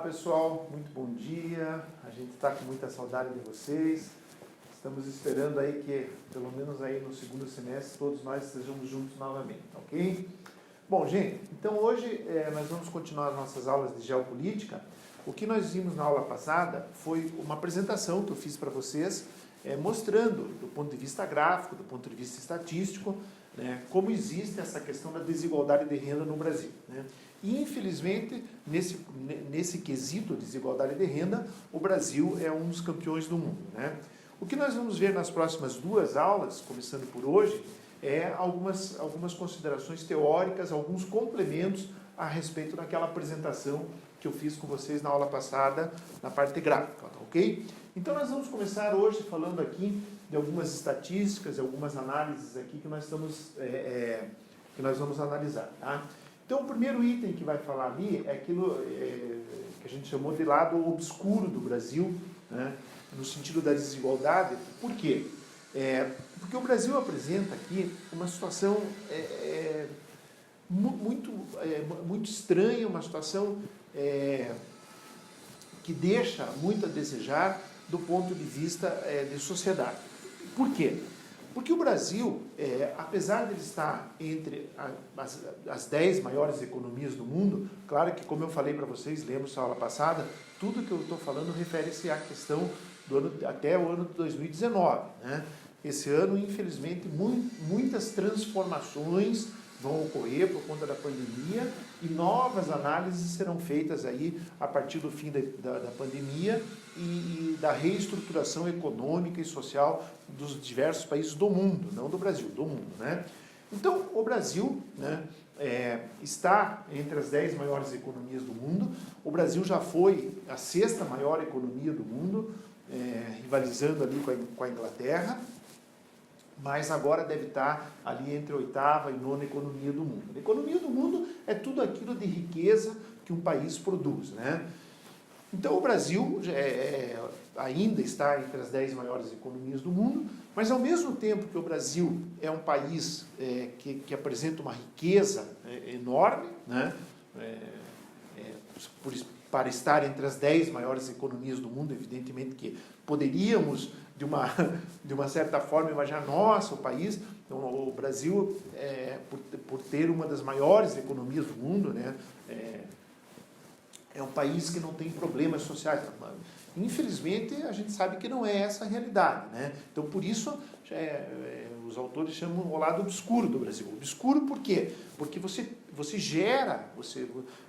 Pessoal, muito bom dia. A gente está com muita saudade de vocês. Estamos esperando aí que, pelo menos aí no segundo semestre, todos nós estejamos juntos novamente, ok? Bom, gente, então hoje nós vamos continuar as nossas aulas de geopolítica. O que nós vimos na aula passada foi uma apresentação que eu fiz para vocês, mostrando, do ponto de vista gráfico, do ponto de vista estatístico, né, como existe essa questão da desigualdade de renda no Brasil, né? E, infelizmente, nesse quesito de desigualdade de renda, o Brasil é um dos campeões do mundo, né? O que nós vamos ver nas próximas duas aulas, começando por hoje, é algumas considerações teóricas, alguns complementos a respeito daquela apresentação que eu fiz com vocês na aula passada, na parte gráfica, ok? Então, nós vamos começar hoje falando aqui de algumas estatísticas, algumas análises aqui que nós vamos analisar, tá? Então, o primeiro item que vai falar ali é aquilo que a gente chamou de lado obscuro do Brasil, né, no sentido da desigualdade. Por quê? Porque o Brasil apresenta aqui uma situação muito estranha, uma situação que deixa muito a desejar do ponto de vista de sociedade. Por quê? Porque o Brasil, apesar de ele estar entre as 10 maiores economias do mundo, claro que, como eu falei para vocês, lembra-se da aula passada, tudo que eu estou falando refere-se à questão do ano, até o ano de 2019. Né? Esse ano, infelizmente, muitas transformações vão ocorrer por conta da pandemia e novas análises serão feitas aí a partir do fim da pandemia e da reestruturação econômica e social dos diversos países do mundo, não do Brasil, do mundo, né? Então, o Brasil, né, está entre as 10 maiores economias do mundo. O Brasil já foi a 6ª maior economia do mundo, rivalizando ali com a Inglaterra, mas agora deve estar ali entre a 8ª e 9ª economia do mundo. A economia do mundo é tudo aquilo de riqueza que um país produz, né? Então, o Brasil ainda está entre as 10 maiores economias do mundo, mas ao mesmo tempo que o Brasil é um país que apresenta uma riqueza enorme, né? Para estar entre as 10 maiores economias do mundo, evidentemente que poderíamos, de uma certa forma, imaginar, nossa, o país, então, o Brasil, por ter uma das maiores economias do mundo, né, é um país que não tem problemas sociais. Infelizmente, a gente sabe que não é essa a realidade, né? Então, por isso, os autores chamam o lado obscuro do Brasil. Obscuro por quê? Porque você gera,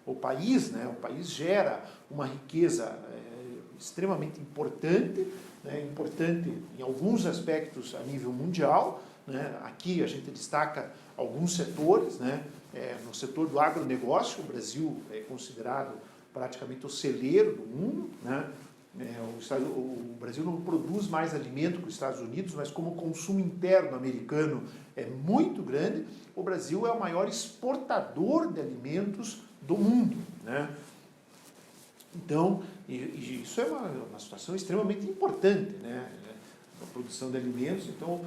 o país, né, o país gera uma riqueza extremamente importante, né, importante em alguns aspectos a nível mundial, né? Aqui a gente destaca alguns setores, né? No setor do agronegócio, o Brasil é considerado praticamente o celeiro do mundo, né? O Brasil não produz mais alimento que os Estados Unidos, mas como o consumo interno americano é muito grande, o Brasil é o maior exportador de alimentos do mundo, né? Então, isso é uma situação extremamente importante, né? A produção de alimentos, então,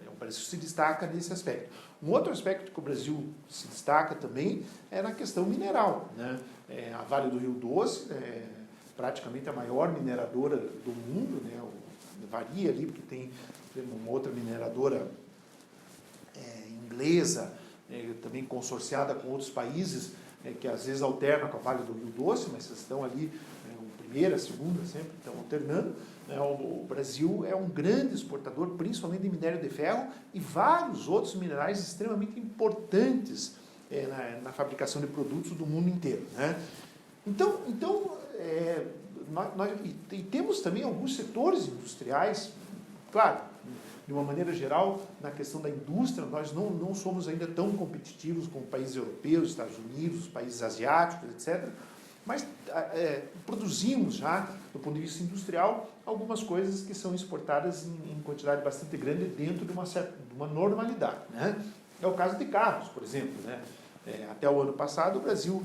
o Brasil se destaca nesse aspecto. Um outro aspecto que o Brasil se destaca também é na questão mineral, né? A Vale do Rio Doce é praticamente a maior mineradora do mundo, né? Varia ali, porque tem uma outra mineradora inglesa, também consorciada com outros países, que às vezes alternam com a Vale do Rio Doce, mas estão ali, primeira, segunda, sempre estão alternando. O Brasil é um grande exportador, principalmente de minério de ferro e vários outros minerais extremamente importantes na fabricação de produtos do mundo inteiro, né? Então nós temos também alguns setores industriais, claro, de uma maneira geral, na questão da indústria, nós não somos ainda tão competitivos como países europeus, Estados Unidos, países asiáticos, etc., mas produzimos já, do ponto de vista industrial, algumas coisas que são exportadas em quantidade bastante grande dentro de uma normalidade, né? É o caso de carros, por exemplo, né? Até o ano passado, o Brasil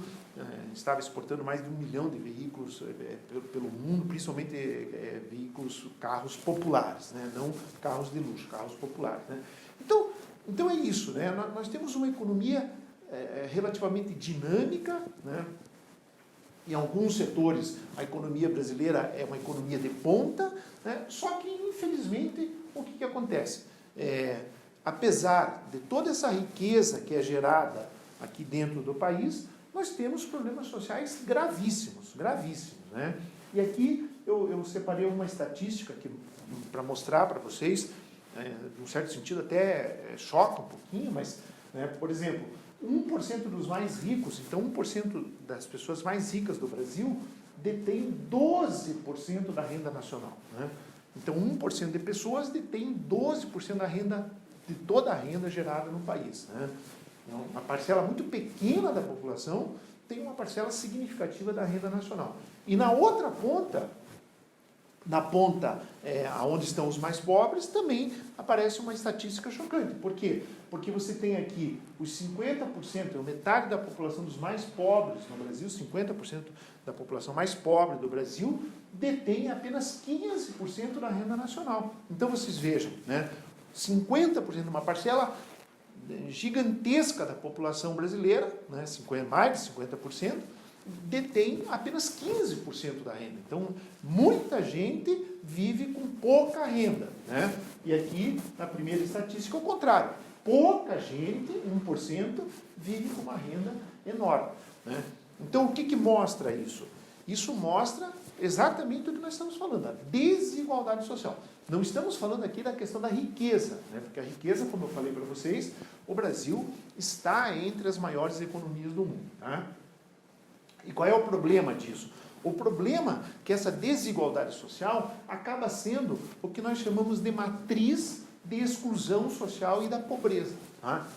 estava exportando mais de 1 milhão de veículos pelo mundo, principalmente carros populares, né? Não carros de luxo, carros populares, né? Então é isso, né? Nós temos uma economia relativamente dinâmica, né? Em alguns setores, a economia brasileira é uma economia de ponta, né? Só que, infelizmente, o que acontece? Apesar de toda essa riqueza que é gerada aqui dentro do país, nós temos problemas sociais gravíssimos, gravíssimos, né? E aqui eu separei uma estatística para mostrar para vocês, de um certo sentido até choca um pouquinho, mas, né, por exemplo, 1% dos mais ricos, então 1% das pessoas mais ricas do Brasil detém 12% da renda nacional, né? Então 1% de pessoas detém 12% da renda, de toda a renda gerada no país, né? Então, uma parcela muito pequena da população tem uma parcela significativa da renda nacional. E na outra ponta, na ponta onde estão os mais pobres, também aparece uma estatística chocante. Por quê? Porque você tem aqui os 50%, metade da população dos mais pobres no Brasil, 50% da população mais pobre do Brasil, detém apenas 15% da renda nacional. Então vocês vejam, né? 50%, uma parcela gigantesca da população brasileira, né? Mais de 50%, detém apenas 15% da renda. Então, muita gente vive com pouca renda, né? E aqui, na primeira estatística, é o contrário. Pouca gente, 1%, vive com uma renda enorme, né? Então, o que mostra isso? Isso mostra exatamente o que nós estamos falando, a desigualdade social. Não estamos falando aqui da questão da riqueza, né? Porque a riqueza, como eu falei para vocês, o Brasil está entre as maiores economias do mundo, tá? E qual é o problema disso? O problema é que essa desigualdade social acaba sendo o que nós chamamos de matriz de exclusão social e da pobreza, tá?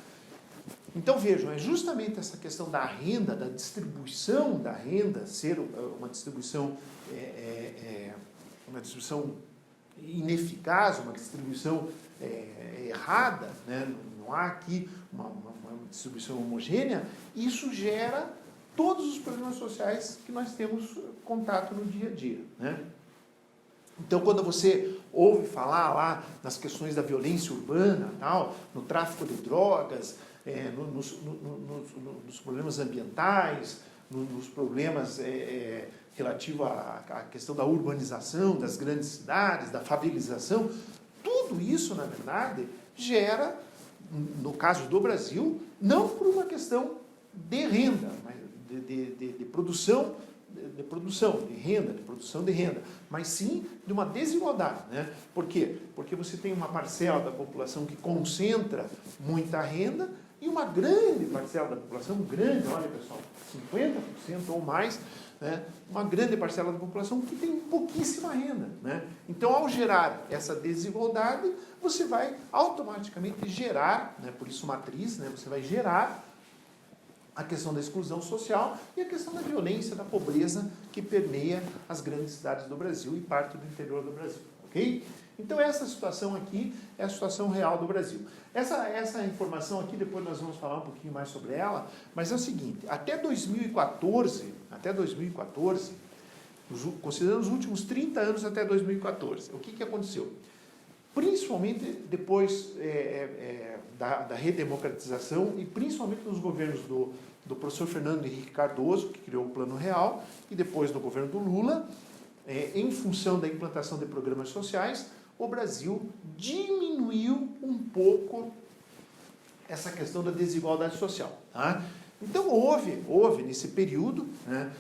Então vejam, é justamente essa questão da renda, da distribuição da renda, ser uma distribuição ineficaz, uma distribuição errada, né? Não há aqui uma distribuição homogênea, isso gera todos os problemas sociais que nós temos contato no dia a dia, né? Então, quando você ouve falar lá nas questões da violência urbana, tal, no tráfico de drogas, nos problemas ambientais, nos problemas relativos à questão da urbanização das grandes cidades, da favelização, tudo isso, na verdade, gera, no caso do Brasil, não por uma questão de renda, mas de produção de renda, mas sim de uma desigualdade, né? Por quê? Porque você tem uma parcela da população que concentra muita renda e uma grande parcela da população, olha pessoal, 50% ou mais, né? Uma grande parcela da população que tem pouquíssima renda, né? Então, ao gerar essa desigualdade, você vai automaticamente gerar, né? Por isso matriz, né? Você vai gerar a questão da exclusão social e a questão da violência, da pobreza que permeia as grandes cidades do Brasil e parte do interior do Brasil, ok? Então essa situação aqui é a situação real do Brasil. Essa informação aqui, depois nós vamos falar um pouquinho mais sobre ela, mas é o seguinte, até 2014, considerando os últimos 30 anos até 2014, o que aconteceu? Principalmente depois da redemocratização e principalmente nos governos do professor Fernando Henrique Cardoso, que criou o Plano Real, e depois do governo do Lula, em função da implantação de programas sociais, o Brasil diminuiu um pouco essa questão da desigualdade social, tá? Então houve nesse período, né,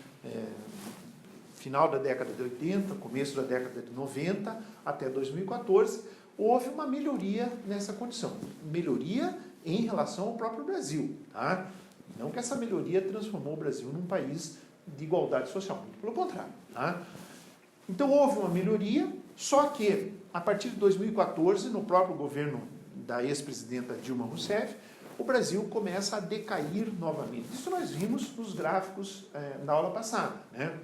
final da década de 80, começo da década de 90, até 2014, houve uma melhoria nessa condição. Melhoria em relação ao próprio Brasil, tá? Não que essa melhoria transformou o Brasil num país de igualdade social, muito pelo contrário, tá? Então houve uma melhoria, só que a partir de 2014, no próprio governo da ex-presidenta Dilma Rousseff, o Brasil começa a decair novamente. Isso nós vimos nos gráficos na aula passada, né?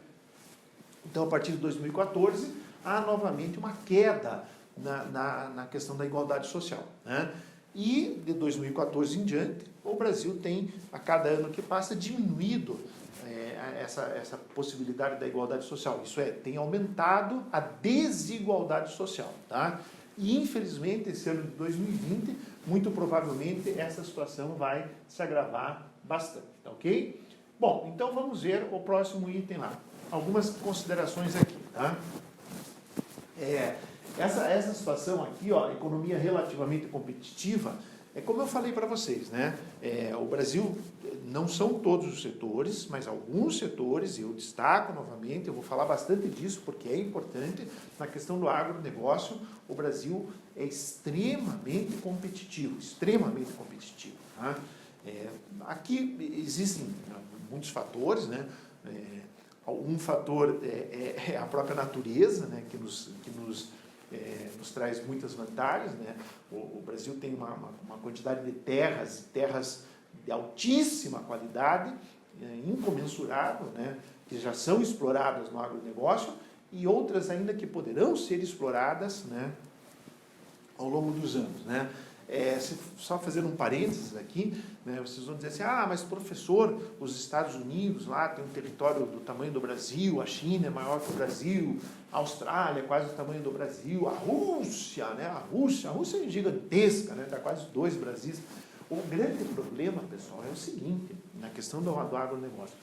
Então, a partir de 2014, há novamente uma queda na questão da igualdade social, né? E de 2014 em diante, o Brasil tem, a cada ano que passa, diminuído essa possibilidade da igualdade social. Isso é, tem aumentado a desigualdade social, tá? E, infelizmente, esse ano de 2020, muito provavelmente, essa situação vai se agravar bastante, tá ok? Bom, então vamos ver o próximo item lá. Algumas considerações aqui, tá? Essa situação aqui, ó, economia relativamente competitiva, é como eu falei para vocês, né? O Brasil, não são todos os setores, mas alguns setores, e eu destaco novamente, eu vou falar bastante disso porque é importante, na questão do agronegócio, o Brasil é extremamente competitivo, tá? Aqui existem muitos fatores, né? Um fator é a própria natureza, né? que nos traz muitas vantagens, né? O Brasil tem uma quantidade de terras de altíssima qualidade, incomensurável, né? Que já são exploradas no agronegócio, e outras ainda que poderão ser exploradas, né? Ao longo dos anos, né? Só fazendo um parênteses aqui, né, vocês vão dizer assim, mas professor, os Estados Unidos lá tem um território do tamanho do Brasil, a China é maior que o Brasil, a Austrália é quase o tamanho do Brasil, a Rússia, né, a Rússia é gigantesca, né, dá quase 2 Brasis. O grande problema, pessoal, é o seguinte, na questão do agronegócio,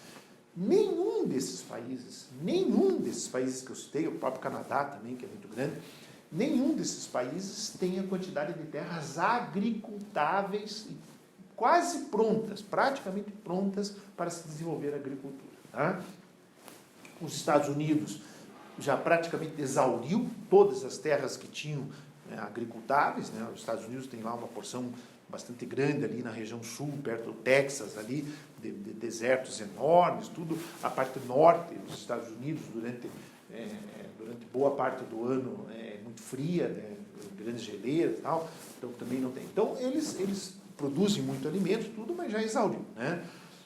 nenhum desses países que eu citei, o próprio Canadá também, que é muito grande, nenhum desses países tem a quantidade de terras agricultáveis quase prontas, praticamente prontas para se desenvolver a agricultura. Tá? Os Estados Unidos já praticamente exauriu todas as terras que tinham agricultáveis, né? Os Estados Unidos tem lá uma porção bastante grande ali na região sul, perto do Texas, ali, de desertos enormes, tudo. A parte norte dos Estados Unidos, durante boa parte do ano, é muito fria, né? Grandes geleiras e tal, então também não tem. Então, eles produzem muito alimento, tudo, mas já exauriu, né?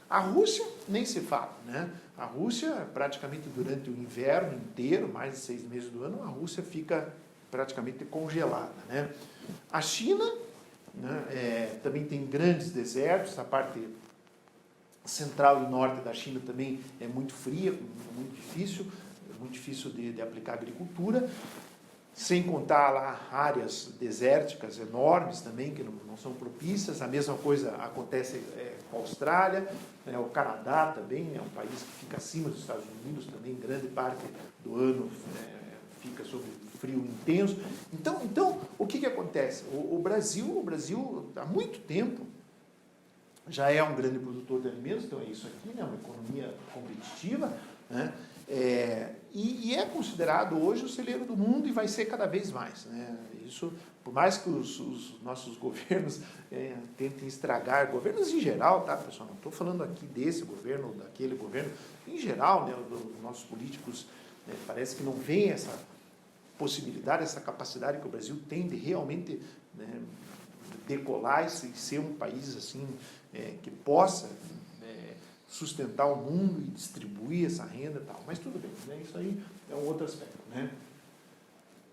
A Rússia, nem se fala, né? A Rússia, praticamente durante o inverno inteiro, mais de 6 meses do ano, a Rússia fica praticamente congelada, né? A China, né, também tem grandes desertos, a parte central e norte da China também é muito fria, muito difícil de aplicar agricultura, sem contar lá áreas desérticas enormes também, que não são propícias. A mesma coisa acontece com a Austrália, né? O Canadá também é um país que fica acima dos Estados Unidos, também grande parte do ano fica sob frio intenso. Então o que acontece? O Brasil, há muito tempo, já é um grande produtor de alimentos, então é isso aqui, né? Uma economia competitiva, né? E é considerado hoje o celeiro do mundo e vai ser cada vez mais, né? Isso, por mais que os nossos governos tentem estragar, governos em geral, tá, pessoal? Não estou falando aqui desse governo ou daquele governo, em geral, né, os nossos políticos, né, parece que não veem essa possibilidade, essa capacidade que o Brasil tem de realmente, né, decolar e ser um país assim, que possa sustentar o mundo e distribuir essa renda e tal. Mas tudo bem, né? Isso aí é um outro aspecto, né?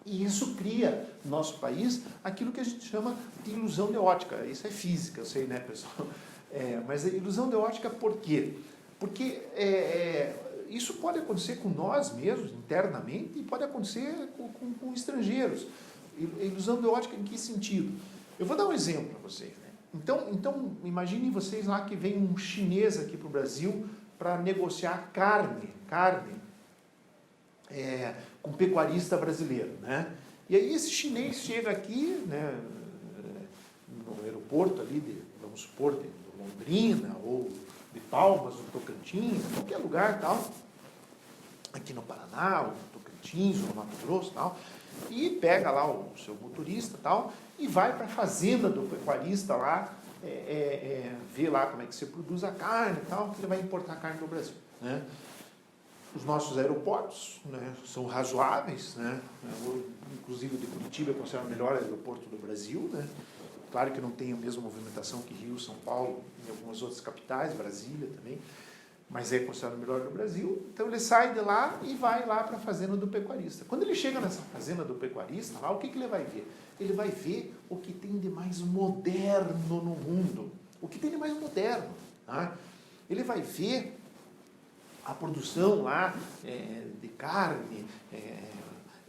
E isso cria no nosso país aquilo que a gente chama de ilusão de ótica. Isso é física, eu sei, né, pessoal? Mas a ilusão de ótica por quê? Porque isso pode acontecer com nós mesmos, internamente, e pode acontecer com estrangeiros. Ilusão de ótica em que sentido? Eu vou dar um exemplo para vocês, né? Então, imaginem vocês lá que vem um chinês aqui para o Brasil para negociar carne com um pecuarista brasileiro, né? E aí esse chinês chega aqui, né, no aeroporto ali, vamos supor, de Londrina, ou de Palmas, ou Tocantins, qualquer lugar, tal, aqui no Paraná, ou no Tocantins, ou no Mato Grosso, tal, e pega lá o seu motorista, tal, e vai para a fazenda do pecuarista lá, ver lá como é que se produz a carne e tal, que ele vai importar carne no Brasil, né? Os nossos aeroportos, né, são razoáveis, né? Inclusive o de Curitiba é considerado o melhor aeroporto do Brasil, né? Claro que não tem a mesma movimentação que Rio, São Paulo e algumas outras capitais, Brasília também, mas é considerado o melhor do Brasil. Então ele sai de lá e vai lá para a fazenda do pecuarista. Quando ele chega nessa fazenda do pecuarista, lá, o que ele vai ver? Ele vai ver o que tem de mais moderno no mundo. O que tem de mais moderno. Tá? Ele vai ver a produção lá de carne,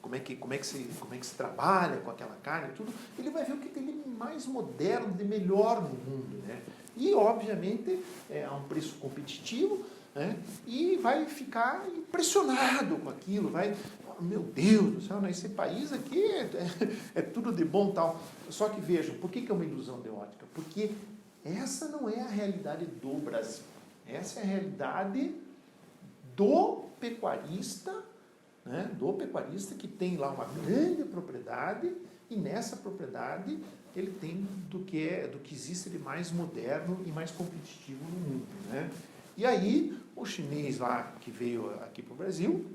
como é que se trabalha com aquela carne, tudo. Ele vai ver o que tem de mais moderno, de melhor no mundo, né? E, obviamente, a um preço competitivo, né? E vai ficar impressionado com aquilo, vai, meu Deus do céu, né? Esse país aqui é tudo de bom tal. Só que vejam, por que é uma ilusão de ótica? Porque essa não é a realidade do Brasil. Essa é a realidade do pecuarista, né? Do pecuarista que tem lá uma grande propriedade e nessa propriedade ele tem do que existe de mais moderno e mais competitivo no mundo, né? E aí, o chinês lá que veio aqui para o Brasil,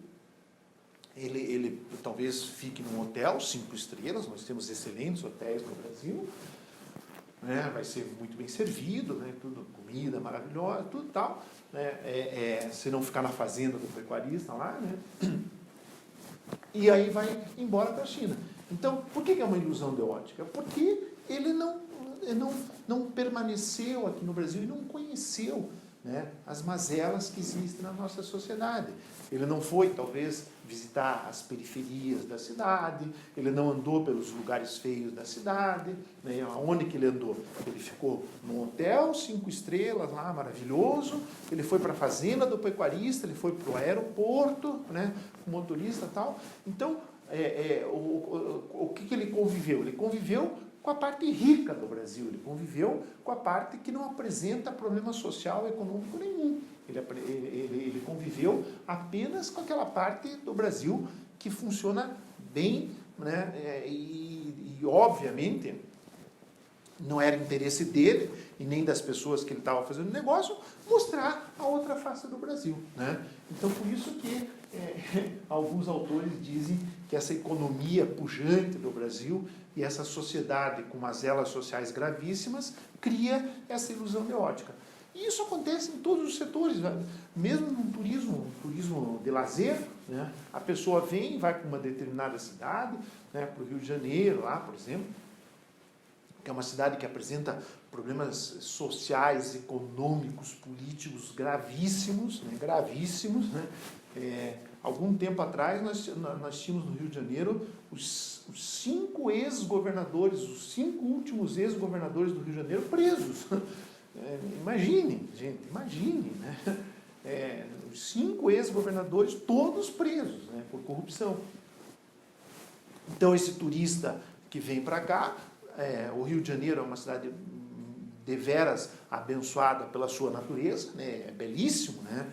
ele talvez fique num hotel 5 estrelas, nós temos excelentes hotéis no Brasil, né? Vai ser muito bem servido, né? Tudo, comida maravilhosa, tudo tal, né? Se não ficar na fazenda do pecuarista lá, né? E aí vai embora para a China. Então, por que é uma ilusão de ótica? Porque ele não permaneceu aqui no Brasil e não conheceu, né, as mazelas que existem na nossa sociedade. Ele não foi, talvez, visitar as periferias da cidade, ele não andou pelos lugares feios da cidade, né? Onde que ele andou? Ele ficou num hotel 5 estrelas lá, maravilhoso, ele foi para a fazenda do pecuarista, ele foi para o aeroporto, né, com motorista e tal. Então, o que ele conviveu? Ele conviveu com a parte rica do Brasil, ele conviveu com a parte que não apresenta problema social e econômico nenhum. Ele conviveu apenas com aquela parte do Brasil que funciona bem, né? E obviamente, não era interesse dele e nem das pessoas que ele estava fazendo negócio mostrar a outra face do Brasil, né? Então, por isso que alguns autores dizem que essa economia pujante do Brasil e essa sociedade com mazelas sociais gravíssimas cria essa ilusão de ótica. E isso acontece em todos os setores, né? Mesmo no turismo de lazer, né? A pessoa vem, vai para uma determinada cidade, né? Para o Rio de Janeiro, lá, por exemplo, que é uma cidade que apresenta problemas sociais, econômicos, políticos gravíssimos, né? Gravíssimos, né? Algum tempo atrás, nós tínhamos no Rio de Janeiro os 5 ex-governadores, os 5 últimos ex-governadores do Rio de Janeiro presos. Imagine, gente, imagine, né? Os 5 ex-governadores todos presos, né? Por corrupção. Então, esse turista que vem para cá, o Rio de Janeiro é uma cidade deveras abençoada pela sua natureza, né? É belíssimo, né?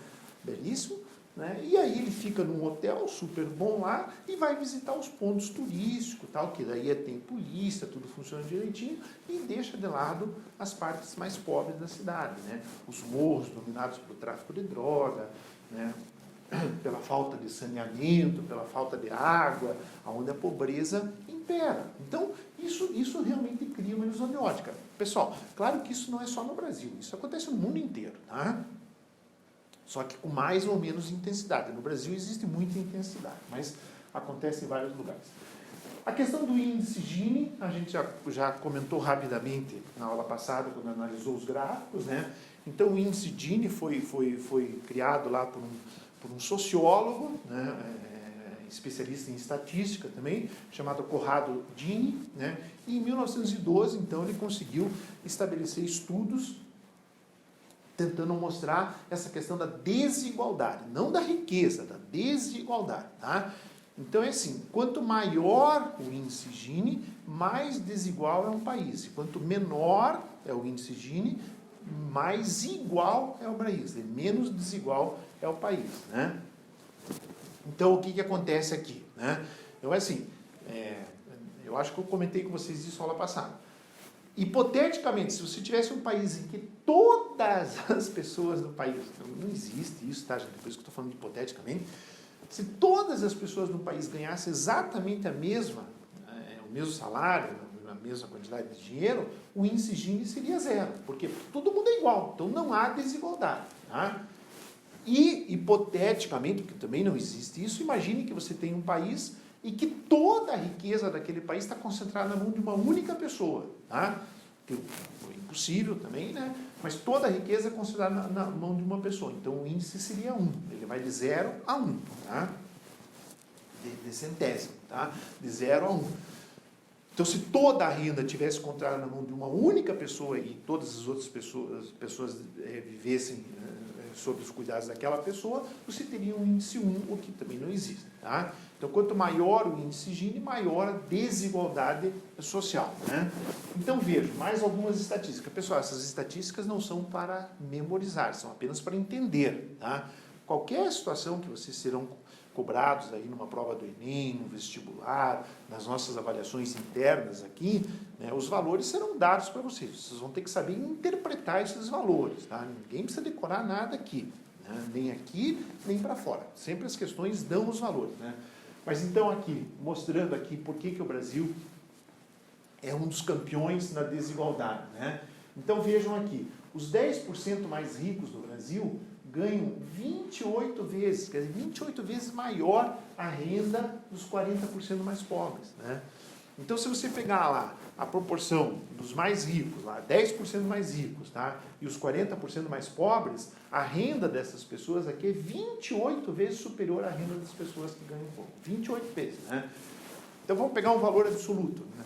Belíssimo. Né? E aí ele fica num hotel super bom lá e vai visitar os pontos turísticos, tal, que daí tem polícia, tudo funciona direitinho, e deixa de lado as partes mais pobres da cidade, né? Os morros dominados pelo tráfico de droga, né? Pela falta de saneamento, pela falta de água, onde a pobreza impera. Então, isso realmente cria uma ilusão de ótica. Pessoal, claro que isso não é só no Brasil, isso acontece no mundo inteiro, tá? Só que com mais ou menos intensidade. No Brasil existe muita intensidade, mas acontece em vários lugares. A questão do índice Gini, a gente já comentou rapidamente na aula passada, quando analisou os gráficos, né? Então, o índice Gini foi criado lá por um sociólogo, né? Especialista em estatística também, chamado Corrado Gini, né? E em 1912, então, ele conseguiu estabelecer estudos tentando mostrar essa questão da desigualdade, não da riqueza, da desigualdade, tá? Então é assim, quanto maior o índice Gini, mais desigual é um país. E quanto menor é o índice Gini, mais igual é o país, e menos desigual é o país, né? Então o que acontece aqui, né? Então é assim, eu acho que eu comentei com vocês isso na aula passada. Hipoteticamente, se você tivesse um país em que todas as pessoas do país, não existe isso, tá, gente? Por isso que eu estou falando hipoteticamente, se todas as pessoas do país ganhassem exatamente o mesmo salário, a mesma quantidade de dinheiro, o índice Gini seria 0, porque todo mundo é igual, então não há desigualdade, tá? E, hipoteticamente, porque também não existe isso, imagine que você tem um país e que toda a riqueza daquele país está concentrada na mão de uma única pessoa, tá? Que é impossível também, né? Mas toda a riqueza é concentrada na mão de uma pessoa. Então, o índice seria 1. Ele vai de 0 a 1, tá? De centésimo, tá? De 0 a 1. Então, se toda a renda tivesse concentrada na mão de uma única pessoa e todas as outras pessoas vivessem sob os cuidados daquela pessoa, você teria um índice 1, o que também não existe. Tá? Então, quanto maior o índice Gini, maior a desigualdade social. Né? Então, veja, mais algumas estatísticas. Pessoal, essas estatísticas não são para memorizar, são apenas para entender. Tá? Qualquer situação que vocês serão cobrados aí numa prova do Enem, no vestibular, nas nossas avaliações internas aqui, né, os valores serão dados para vocês. Vocês vão ter que saber interpretar esses valores. Tá? Ninguém precisa decorar nada aqui, né? Nem aqui, nem para fora. Sempre as questões dão os valores. Né? Mas então aqui, mostrando aqui por que o Brasil é um dos campeões na desigualdade. Né? Então vejam aqui, os 10% mais ricos do Brasil ganham 28 vezes, quer dizer, 28 vezes maior a renda dos 40% mais pobres. Né? Então, se você pegar lá a proporção dos mais ricos, lá 10% mais ricos, tá? E os 40% mais pobres, a renda dessas pessoas aqui é 28 vezes superior à renda das pessoas que ganham pouco. 28 vezes. Né? Então, vamos pegar um valor absoluto. Né?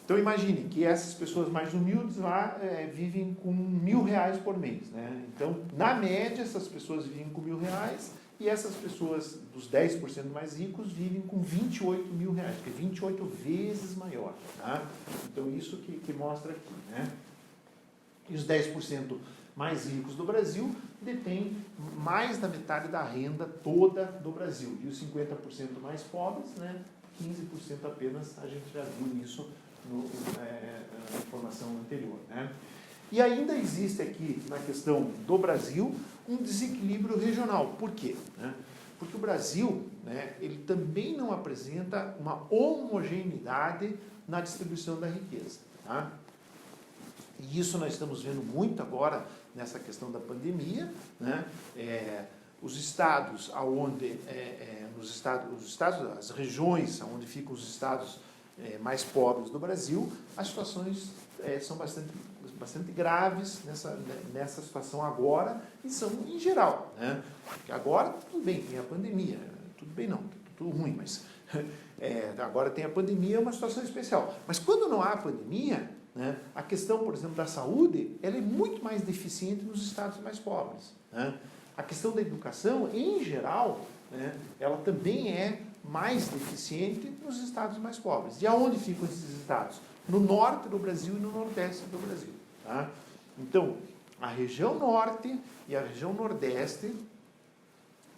Então, imagine que essas pessoas mais humildes lá vivem com R$1.000 por mês. Né? Então, na média, essas pessoas vivem com R$1.000 e essas pessoas dos 10% mais ricos vivem com R$28.000, que é 28 vezes maior. Tá? Então, isso que mostra aqui. Né? E os 10% mais ricos do Brasil detêm mais da metade da renda toda do Brasil. E os 50% mais pobres, né? 15% apenas, a gente já viu isso na informação anterior. Né? E ainda existe aqui, na questão do Brasil, um desequilíbrio regional. Por quê? Né? Porque o Brasil, né, ele também não apresenta uma homogeneidade na distribuição da riqueza. Tá? E isso nós estamos vendo muito agora nessa questão da pandemia. Né? Os estados onde, as regiões onde ficam os estados mais pobres do Brasil, as situações são bastante graves nessa situação agora e são em geral. Né? Porque agora, tudo bem, tem a pandemia, tudo bem não, tudo ruim, mas agora tem a pandemia, é uma situação especial. Mas quando não há pandemia, né, a questão, por exemplo, da saúde, ela é muito mais deficiente nos estados mais pobres. Né? A questão da educação, em geral, né, ela também é mais deficiente nos estados mais pobres. E aonde ficam esses estados? No norte do Brasil e no nordeste do Brasil. Tá? Então, a região norte e a região nordeste,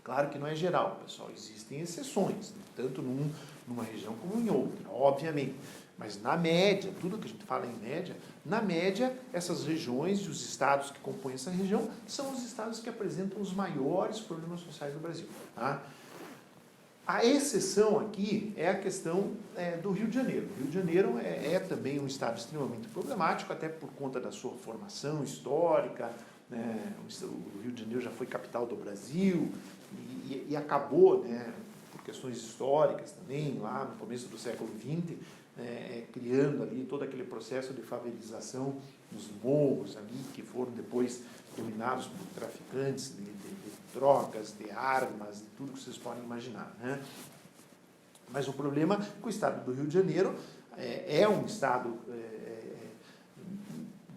claro que não é geral, pessoal, existem exceções, tanto numa região como em outra, obviamente. Mas na média, tudo que a gente fala em média, na média, essas regiões e os estados que compõem essa região são os estados que apresentam os maiores problemas sociais do Brasil. Tá? A exceção aqui é a questão do Rio de Janeiro. O Rio de Janeiro é também um estado extremamente problemático, até por conta da sua formação histórica. Né? O Rio de Janeiro já foi capital do Brasil e acabou, né, por questões históricas também, lá no começo do século XX, criando ali todo aquele processo de favelização dos morros ali, que foram depois dominados por traficantes de drogas, de armas, de tudo que vocês podem imaginar. Né? Mas o problema é que o estado do Rio de Janeiro é um estado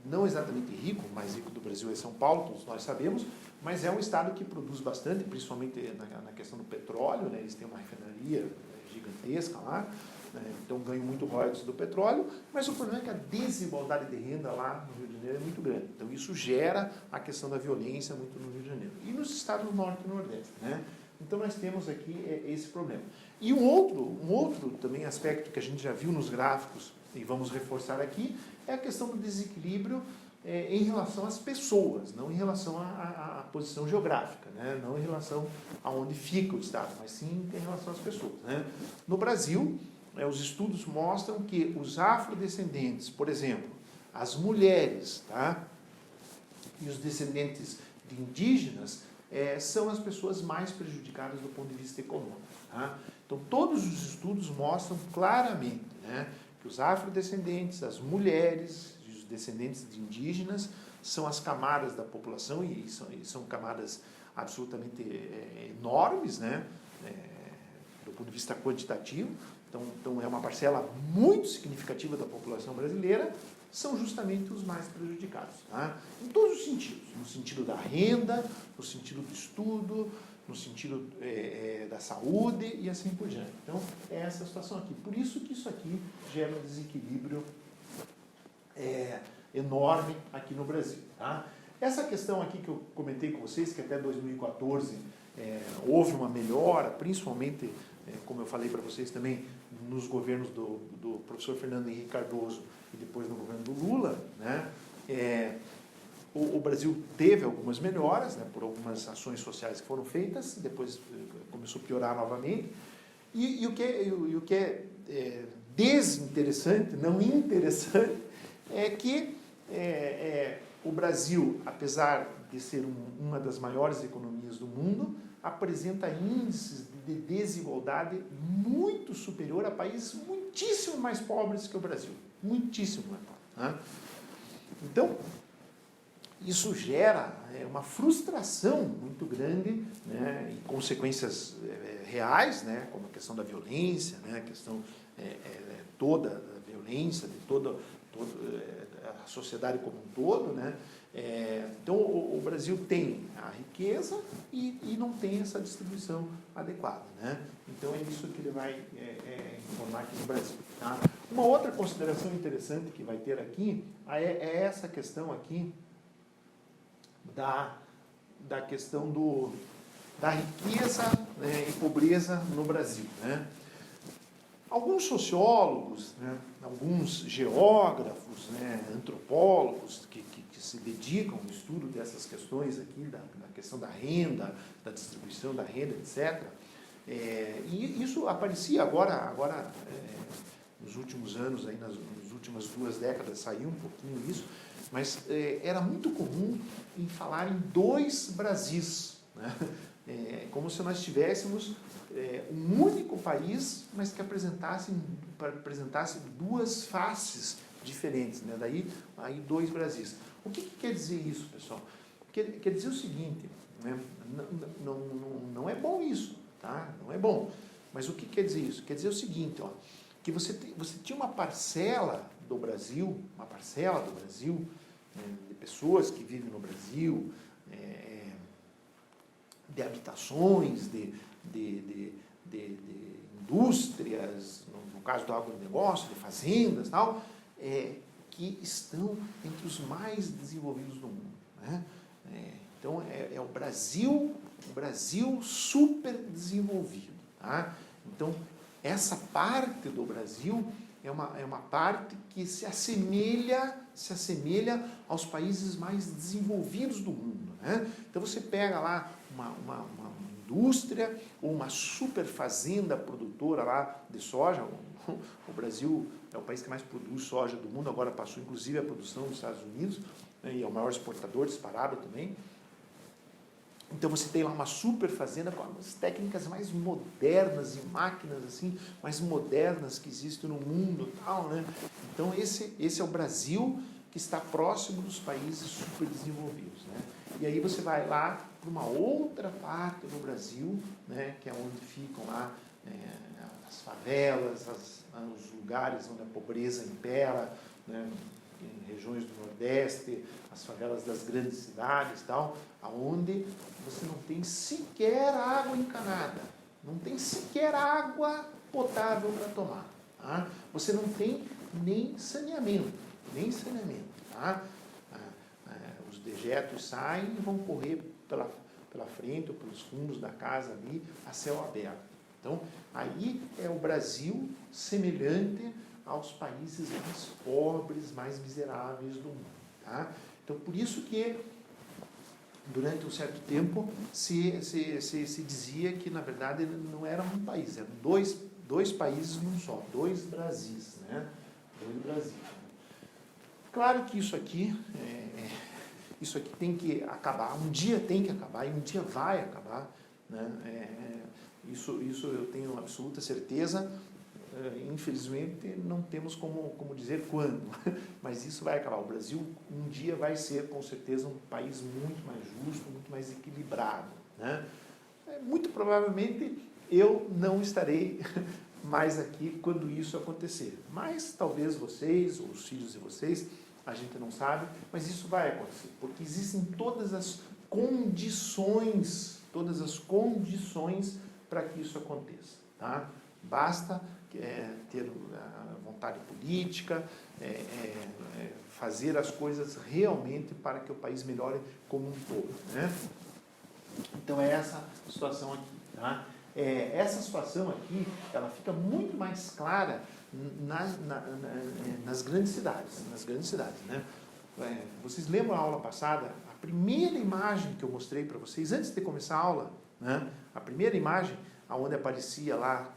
não exatamente rico, o mais rico do Brasil é São Paulo, todos nós sabemos, mas é um estado que produz bastante, principalmente na questão do petróleo, né? Eles têm uma refinaria gigantesca lá, né? Então ganham muito royalties do petróleo, mas o problema é que a desigualdade de renda lá no Rio de Janeiro é muito grande. Então isso gera a questão da violência muito no Rio de Janeiro. E nos estados do Norte e Nordeste. Né? Então nós temos aqui esse problema. E um outro também aspecto que a gente já viu nos gráficos, e vamos reforçar aqui, é a questão do desequilíbrio em relação às pessoas, não em relação à posição geográfica, né? Não em relação a onde fica o estado, mas sim em relação às pessoas. Né? No Brasil, os estudos mostram que os afrodescendentes, por exemplo, as mulheres, tá? E os descendentes de indígenas são as pessoas mais prejudicadas do ponto de vista econômico. Tá? Então, todos os estudos mostram claramente, né, que os afrodescendentes, as mulheres e os descendentes de indígenas são as camadas da população e são camadas absolutamente enormes, né, do ponto de vista quantitativo, então é uma parcela muito significativa da população brasileira, são justamente os mais prejudicados, tá? Em todos os sentidos, no sentido da renda, no sentido do estudo, no sentido da saúde e assim por diante. Então, é essa a situação aqui. Por isso que isso aqui gera um desequilíbrio enorme aqui no Brasil, tá? Essa questão aqui que eu comentei com vocês, que até 2014 houve uma melhora, principalmente, como eu falei para vocês também, nos governos do professor Fernando Henrique Cardoso e depois no governo do Lula, né? O Brasil teve algumas melhoras, né, por algumas ações sociais que foram feitas, depois começou a piorar novamente. E o que é desinteressante, não interessante, é que o Brasil, apesar de ser uma das maiores economias do mundo, apresenta índices de desigualdade muito superior a países muitíssimo mais pobres que o Brasil. Muitíssimo mais pobres, né? Então, isso gera uma frustração muito grande, né, e consequências reais, né, como a questão da violência, né, a questão toda da violência, de toda a sociedade como um todo, né? Então, o Brasil tem a riqueza e não tem essa distribuição adequada, né? Então, é isso que ele vai informar aqui no Brasil, tá? Uma outra consideração interessante que vai ter aqui é essa questão aqui da questão da riqueza, né, e pobreza no Brasil, né? Alguns sociólogos, né, alguns geógrafos, né, antropólogos que se dedicam ao estudo dessas questões aqui, da questão da renda, da distribuição da renda, etc. E isso aparecia agora nos últimos anos, aí, nas últimas 2 décadas, saiu um pouquinho isso, mas era muito comum em falar em 2 Brasis, né? Como se nós tivéssemos um único país, mas que apresentasse 2 faces diferentes, né? Daí aí 2 Brasis. O que quer dizer isso, pessoal? Quer dizer o seguinte, né? Não é bom isso, tá? Não é bom. Mas o que quer dizer isso? Quer dizer o seguinte, ó, que você tinha uma parcela do Brasil, né, de pessoas que vivem no Brasil, de habitações, de indústrias, no caso do agronegócio, de fazendas e tal, que estão entre os mais desenvolvidos do mundo, né? Então, é o Brasil super desenvolvido, tá? Então, essa parte do Brasil é uma parte que se assemelha aos países mais desenvolvidos do mundo, né? Então, você pega lá uma indústria ou uma super fazenda produtora lá de soja. O Brasil é o país que mais produz soja do mundo, agora passou inclusive a produção dos Estados Unidos, né, e é o maior exportador disparado também. Então você tem lá uma super fazenda com as técnicas mais modernas e máquinas assim, mais modernas que existem no mundo, tal, né? Então esse é o Brasil que está próximo dos países super desenvolvidos, né? E aí você vai lá para uma outra parte do Brasil, né, que é onde ficam lá as favelas, os lugares onde a pobreza impera, né, em regiões do Nordeste, as favelas das grandes cidades, tal, aonde você não tem sequer água encanada, não tem sequer água potável para tomar, tá? Você não tem nem saneamento, tá? Os dejetos saem e vão correr pela frente ou pelos fundos da casa ali a céu aberto. Então, aí é o Brasil semelhante aos países mais pobres, mais miseráveis do mundo, tá? Então, por isso que durante um certo tempo se dizia que, na verdade, não era um país, eram dois países num só, 2 Brasis, né? 2 Brasis. Claro que isso aqui tem que acabar, um dia tem que acabar e um dia vai acabar, né? Isso eu tenho absoluta certeza. Infelizmente, não temos como dizer quando, mas isso vai acabar. O Brasil um dia vai ser, com certeza, um país muito mais justo, muito mais equilibrado, né? Muito provavelmente eu não estarei mais aqui quando isso acontecer. Mas talvez vocês, ou os filhos de vocês, a gente não sabe, mas isso vai acontecer, porque existem todas as condições para que isso aconteça. Tá? Basta ter vontade política, fazer as coisas realmente para que o país melhore como um todo. Né? Então é essa situação aqui. Tá? Essa situação aqui, ela fica muito mais clara nas grandes cidades. Né? Vocês lembram a aula passada? A primeira imagem que eu mostrei para vocês, antes de começar a aula, né? A primeira imagem, onde aparecia lá,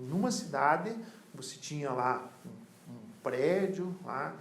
numa cidade, você tinha lá um prédio lá,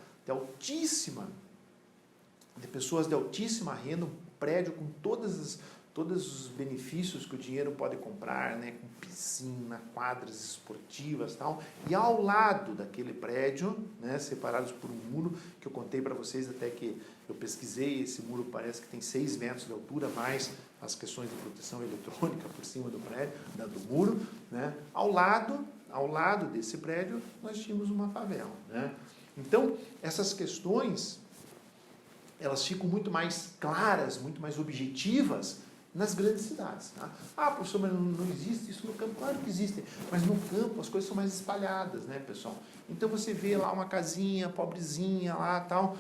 de pessoas de altíssima renda, um prédio com todos os benefícios que o dinheiro pode comprar, né, com piscina, quadras esportivas e tal, e ao lado daquele prédio, né, separados por um muro, que eu contei para vocês até que eu pesquisei, esse muro parece que tem 6 metros de altura, mais as questões de proteção eletrônica por cima do prédio, do muro, né, ao lado desse prédio, nós tínhamos uma favela, né. Então, essas questões, elas ficam muito mais claras, muito mais objetivas nas grandes cidades. Tá? Professor, mas não existe isso no campo? Claro que existe, mas no campo as coisas são mais espalhadas, né, pessoal? Então você vê lá uma casinha pobrezinha lá, tal,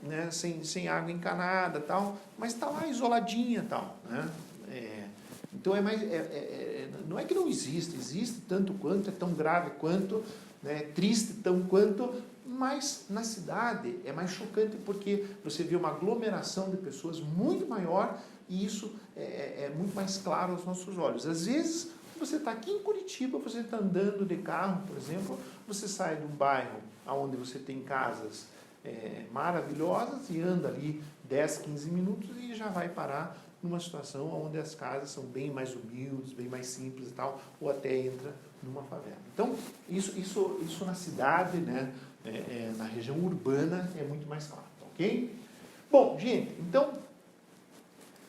né, sem água encanada, tal, mas está lá isoladinha, tal, né? Então não é que não existe tanto quanto, é tão grave quanto, né, triste tão quanto, mas na cidade é mais chocante porque você vê uma aglomeração de pessoas muito maior e isso é muito mais claro aos nossos olhos. Às vezes, você está aqui em Curitiba, você está andando de carro, por exemplo, você sai de um bairro onde você tem casas maravilhosas e anda ali 10, 15 minutos e já vai parar numa situação onde as casas são bem mais humildes, bem mais simples e tal, ou até entra numa favela. Então, isso na cidade, né, na região urbana, é muito mais claro, ok? Bom, gente, então,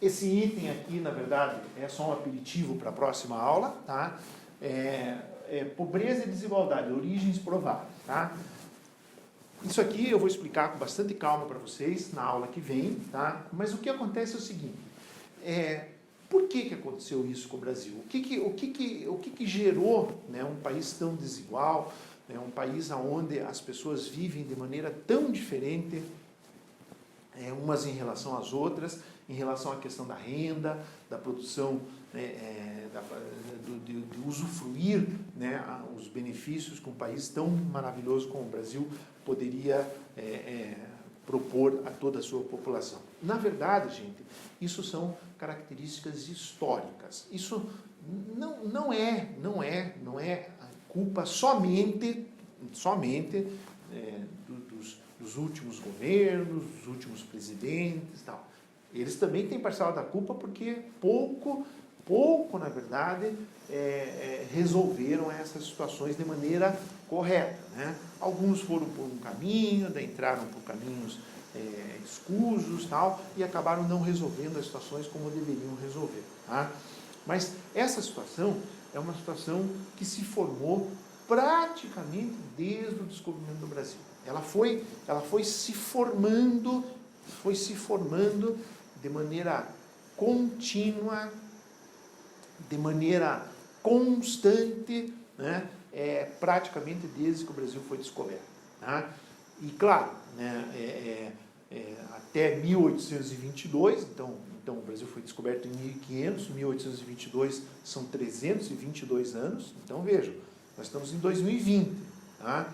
esse item aqui, na verdade, é só um aperitivo para a próxima aula, tá? Pobreza e desigualdade, origens prováveis, tá? Isso aqui eu vou explicar com bastante calma para vocês na aula que vem, tá? Mas o que acontece é o seguinte, por que aconteceu isso com o Brasil? O que gerou, né, um país tão desigual, né, um país onde as pessoas vivem de maneira tão diferente, umas em relação às outras, em relação à questão da renda, da produção, de usufruir, né, os benefícios que um país tão maravilhoso como o Brasil poderia propor a toda a sua população. Na verdade, gente, isso são características históricas. Isso não é culpa somente dos últimos governos, dos últimos presidentes e tal. Eles também têm parcela da culpa porque pouco, na verdade, resolveram essas situações de maneira correta. Né? Alguns foram por um caminho, daí entraram por caminhos escusos tal, e acabaram não resolvendo as situações como deveriam resolver. Tá? Mas essa situação é uma situação que se formou praticamente desde o descobrimento do Brasil. Ela foi se formando de maneira contínua, de maneira constante, né? Praticamente desde que o Brasil foi descoberto. Tá? E claro, né, até 1822, então o Brasil foi descoberto em 1500, 1822 são 322 anos, então vejam, nós estamos em 2020, tá?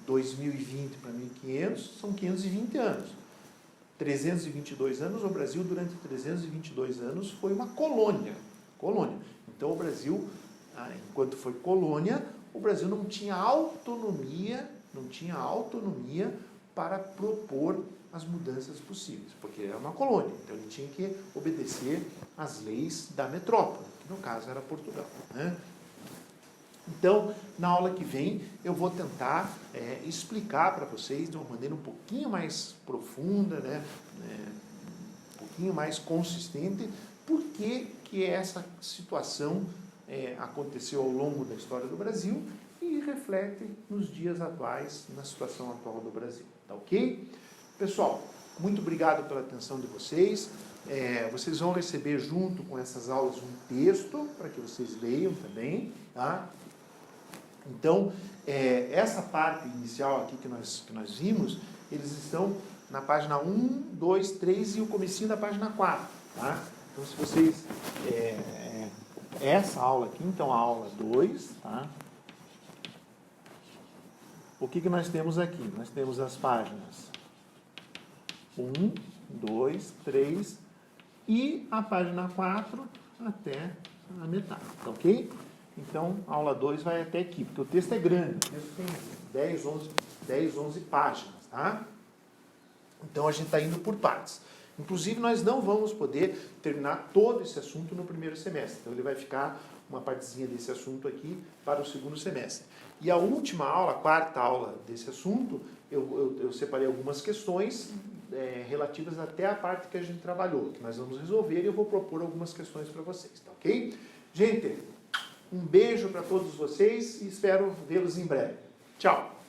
2020 para 1500 são 520 anos. 322 anos, o Brasil durante 322 anos foi uma colônia. Então o Brasil, enquanto foi colônia, o Brasil não tinha autonomia para propor as mudanças possíveis, porque era uma colônia, então ele tinha que obedecer às leis da metrópole, que no caso era Portugal. Né? Então, na aula que vem, eu vou tentar explicar para vocês de uma maneira um pouquinho mais profunda, né, um pouquinho mais consistente, por que essa situação aconteceu ao longo da história do Brasil que reflete nos dias atuais, na situação atual do Brasil. Tá ok? Pessoal, muito obrigado pela atenção de vocês. Vocês vão receber junto com essas aulas um texto para que vocês leiam também, tá? Então, essa parte inicial aqui que nós vimos, eles estão na página 1, 2, 3 e o comecinho da página 4, tá? Então, se vocês... essa aula aqui, então, a aula 2, tá? O que nós temos aqui? Nós temos as páginas 1, 2, 3 e a página 4 até a metade, tá ok? Então, a aula 2 vai até aqui, porque o texto é grande, o texto tem 10, 11 páginas, tá? Então, a gente está indo por partes. Inclusive, nós não vamos poder terminar todo esse assunto no primeiro semestre. Então, ele vai ficar uma partezinha desse assunto aqui para o segundo semestre. E a última aula, a quarta aula desse assunto, eu separei algumas questões relativas até a parte que a gente trabalhou, que nós vamos resolver, e eu vou propor algumas questões para vocês, tá ok? Gente, um beijo para todos vocês e espero vê-los em breve. Tchau!